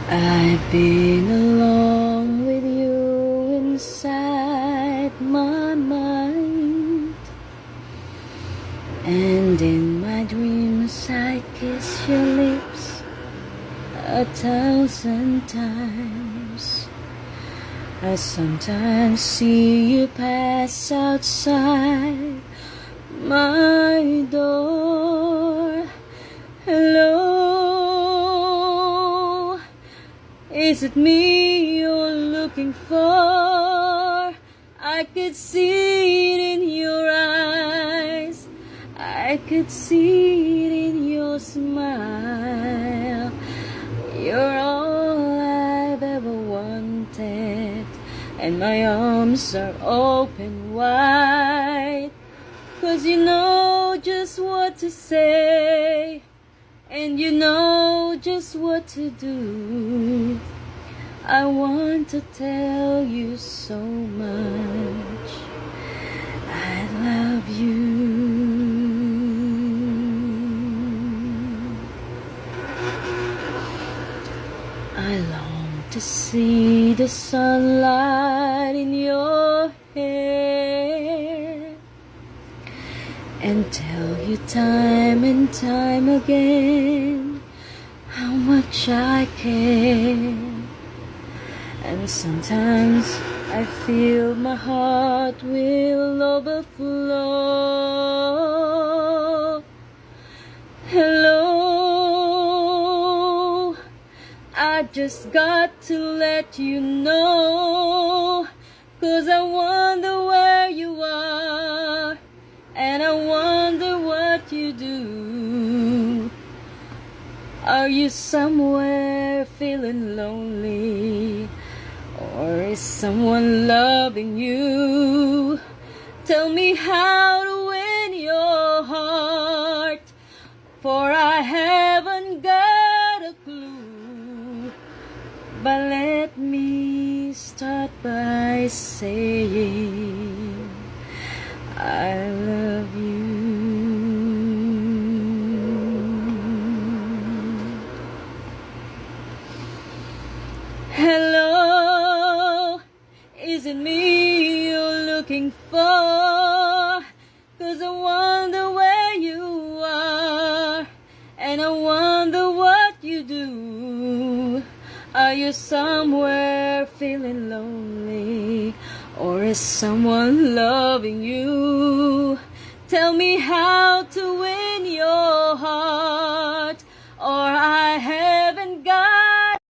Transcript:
I've been alone with you inside my mind, and in my dreams I kiss your lips 1,000 times. I sometimes see you pass outside my door. Hello, is it me you're looking for? I could see it in your eyes, I could see it in your smile. You're all I've ever wanted, and my arms are open wide. 'Cause you know just what to say, and you know just what to do. I want to tell you so much I love you. I long to see the sunlight in your hair, and tell you time and time again how much I care. And sometimes I feel my heart will overflow. Hello, I just got to let you know, 'cause I wonder where you are, and I wonder what you do. Are you somewhere feeling lonely? Or is someone loving you? Tell me how to win your heart, for I haven't got a clue. But let me start by saying I love you. Hello, is it me you're looking for? 'Cause I wonder where you are, and I wonder what you do. Are you somewhere feeling lonely? Or is someone loving you? Tell me how to win your heart,